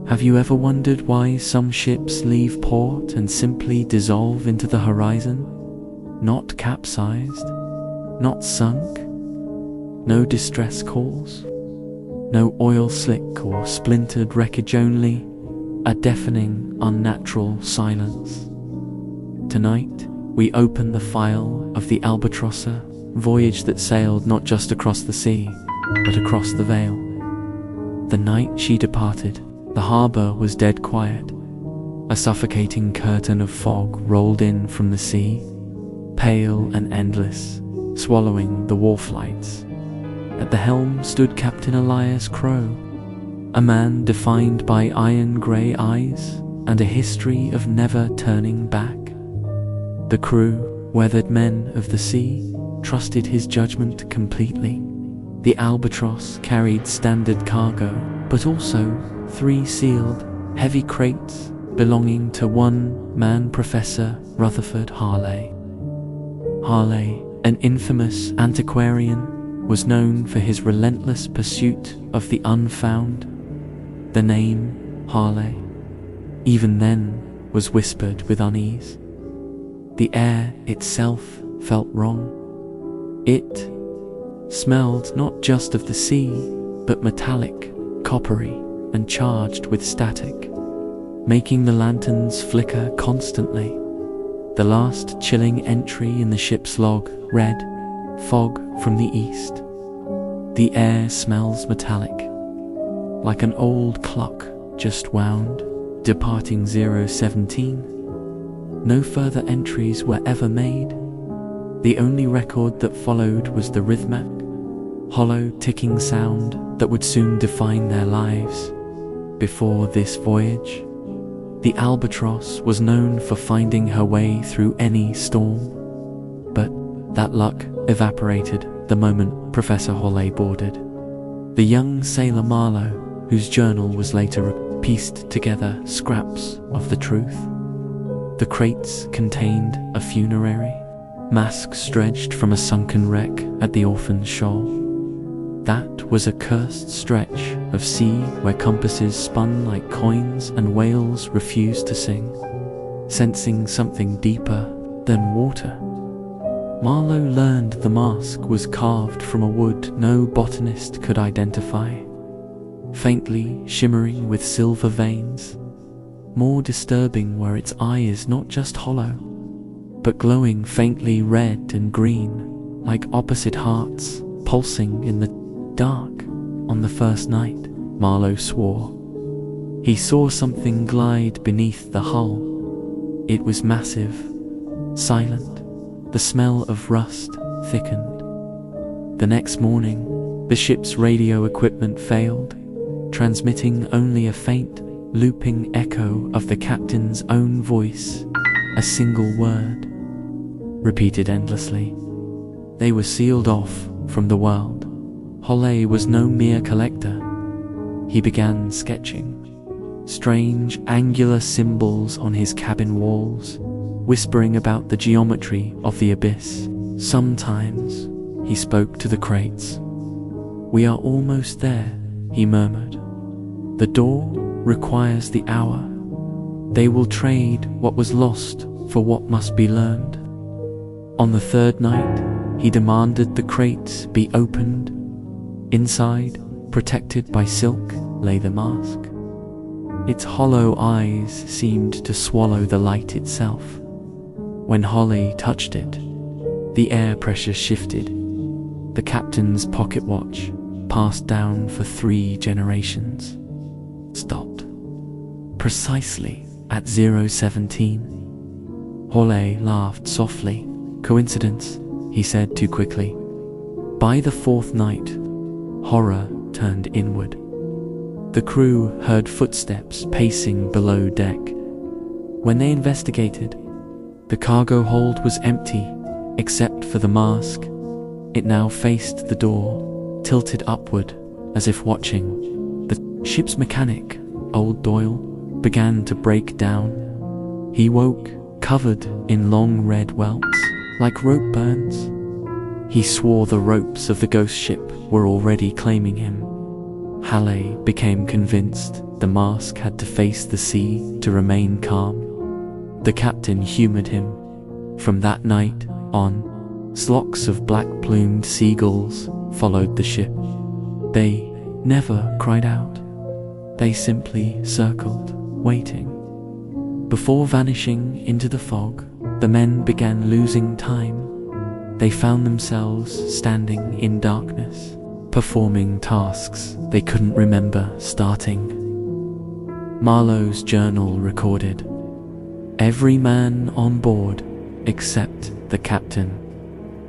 Have you ever wondered why some ships leave port and simply dissolve into the horizon? Not capsized, not sunk, no distress calls, no oil slick or splintered wreckage, only a deafening, unnatural silence. Tonight, we open the file of the Albatross, a voyage that sailed not just across the sea, but across the Vale. The night she departed, the harbour was dead quiet. A suffocating curtain of fog rolled in from the sea, pale and endless, swallowing the wharf lights. At the helm stood Captain Elias Crow, a man defined by iron-grey eyes and a history of never turning back. The crew, weathered men of the sea, trusted his judgment completely. The Albatross carried standard cargo, but also 3 sealed, heavy crates belonging to one man, Professor Rutherford Hale. Hale, an infamous antiquarian, was known for his relentless pursuit of the unfound. The name Hale, even then, was whispered with unease. The air itself felt wrong. It smelled not just of the sea, but metallic, coppery, and charged with static, making the lanterns flicker constantly. The last chilling entry in the ship's log read, "Fog from the east. The air smells metallic, like an old clock just wound, departing 017. No further entries were ever made. The only record that followed was the rhythmic, hollow ticking sound that would soon define their lives. Before this voyage, the Albatross was known for finding her way through any storm. But that luck evaporated the moment Professor Hale boarded. The young sailor Marlowe, whose journal was later pieced together scraps of the truth. The crates contained a funerary, masks stretched from a sunken wreck at the Orphan Shoal. That was a cursed stretch of sea where compasses spun like coins and whales refused to sing, sensing something deeper than water. Marlowe learned the mask was carved from a wood no botanist could identify, faintly shimmering with silver veins. More disturbing were its eyes, not just hollow, but glowing faintly red and green, like opposite hearts pulsing in the dark. On the first night, Marlowe swore, he saw something glide beneath the hull. It was massive, silent, the smell of rust thickened. The next morning, the ship's radio equipment failed, transmitting only a faint, looping echo of the captain's own voice, a single word, repeated endlessly. They were sealed off from the world. Hale was no mere collector. He began sketching strange, angular symbols on his cabin walls, whispering about the geometry of the abyss. Sometimes he spoke to the crates. "We are almost there," he murmured. "The door requires the hour. They will trade what was lost for what must be learned." On the third night, he demanded the crates be opened. Inside, protected by silk, lay the mask. Its hollow eyes seemed to swallow the light itself. When Hale touched it, the air pressure shifted. The captain's pocket watch, passed down for 3 generations, stopped precisely at 017. Hale laughed softly. "Coincidence," he said too quickly. By the 4th night, horror turned inward. The crew heard footsteps pacing below deck. When they investigated, the cargo hold was empty except for the mask. It now faced the door, tilted upward as if watching. The ship's mechanic, old Doyle, began to break down. He woke, covered in long red welts, like rope burns. He swore the ropes of the ghost ship were already claiming him. Hale became convinced the mask had to face the sea to remain calm. The captain humored him. From that night on, flocks of black-plumed seagulls followed the ship. They never cried out. They simply circled, waiting. Before vanishing into the fog, the men began losing time. They found themselves standing in darkness, performing tasks they couldn't remember starting. Marlowe's journal recorded, "Every man on board, except the captain,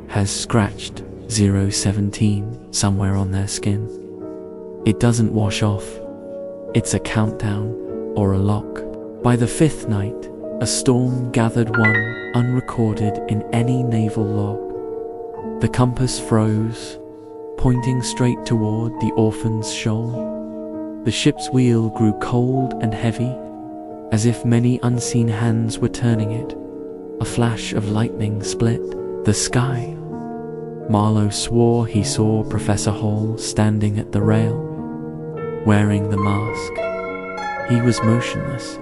has scratched 017 somewhere on their skin. It doesn't wash off. It's a countdown or a lock." By the fifth night, a storm gathered, one unrecorded in any naval log. The compass froze, pointing straight toward the Orphan's shoal. The ship's wheel grew cold and heavy, as if many unseen hands were turning it. A flash of lightning split the sky. Marlowe swore he saw Professor Hale standing at the rail, wearing the mask. He was motionless,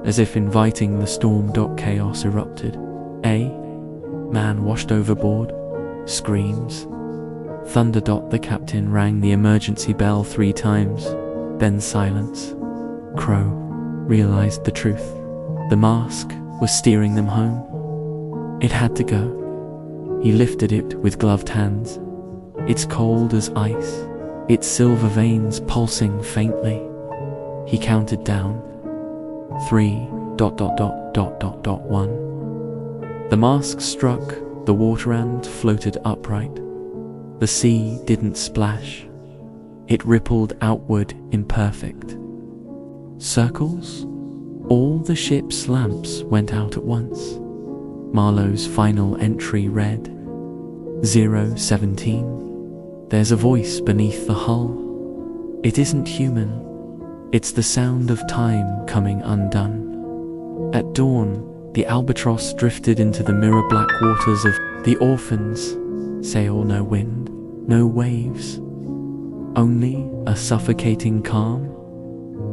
as if inviting the storm. Chaos erupted. A man washed overboard. Screams. Thunder. The captain rang the emergency bell 3 times, then silence. Crow realized the truth. The mask was steering them home. It had to go. He lifted it with gloved hands. It's cold as ice, its silver veins pulsing faintly. He counted down. 3.1. The mask struck the water and floated upright. The sea didn't splash. It rippled outward imperfect. Circles? All the ship's lamps went out at once. Marlowe's final entry read, 017. There's a voice beneath the hull. It isn't human. It's the sound of time coming undone. At dawn, the Albatross drifted into the mirror-black waters of the Orphans. Sail no wind, no waves, only a suffocating calm.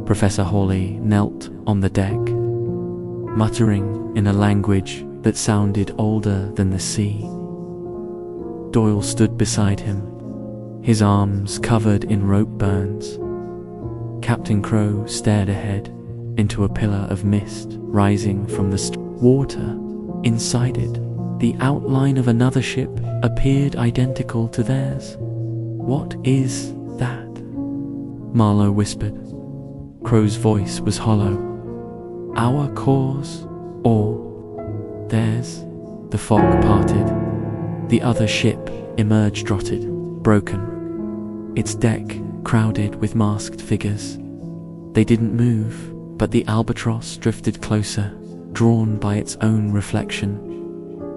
Professor Hale knelt on the deck, muttering in a language that sounded older than the sea. Doyle stood beside him, his arms covered in rope burns. Captain Crow stared ahead into a pillar of mist rising from the water. Inside it, the outline of another ship appeared identical to theirs. "What is that?" Marlowe whispered. Crow's voice was hollow. "Our cause, or theirs." The fog parted. The other ship emerged, rotted, broken. Its deck crowded with masked figures. They didn't move, but the Albatross drifted closer, drawn by its own reflection.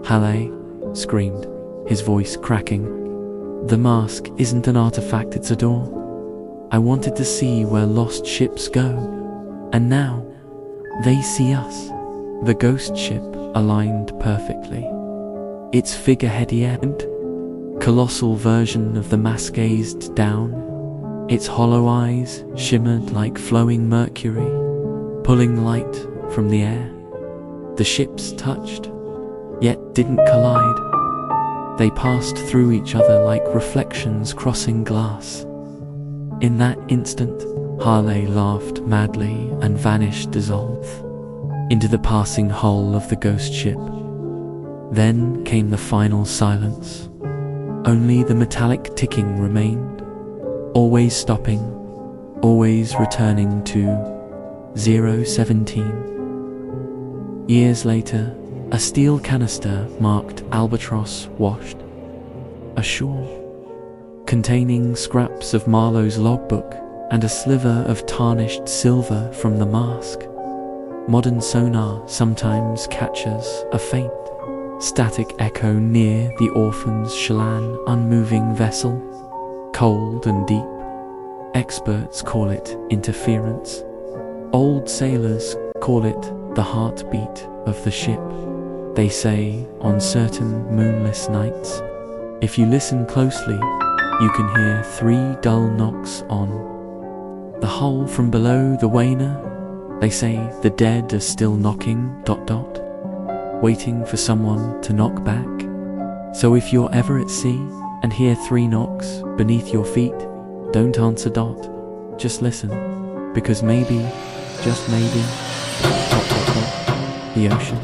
"Hale!" screamed, his voice cracking. "The mask isn't an artifact, it's a door. I wanted to see where lost ships go, and now they see us." The ghost ship aligned perfectly. Its figurehead end, colossal version of the mask gazed down. Its hollow eyes shimmered like flowing mercury, pulling light from the air. The ships touched, yet didn't collide. They passed through each other like reflections crossing glass. In that instant, Hale laughed madly and vanished, dissolved into the passing hull of the ghost ship. Then came the final silence. Only the metallic ticking remained, always stopping, always returning to 017. Years later, a steel canister marked Albatross washed ashore, containing scraps of Marlowe's logbook and a sliver of tarnished silver from the mask. Modern sonar sometimes catches a faint, static echo near the Orphan's Shoal, unmoving vessel, cold and deep. Experts call it interference. Old sailors call it the heartbeat of the ship. They say on certain moonless nights, if you listen closely, you can hear 3 dull knocks on the hull from below the wainer. They say the dead are still knocking, waiting for someone to knock back. So if you're ever at sea and hear 3 knocks beneath your feet, don't answer, just listen, because maybe, just maybe, the ocean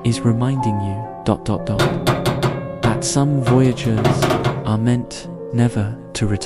is reminding you, that some voyagers are meant never to return.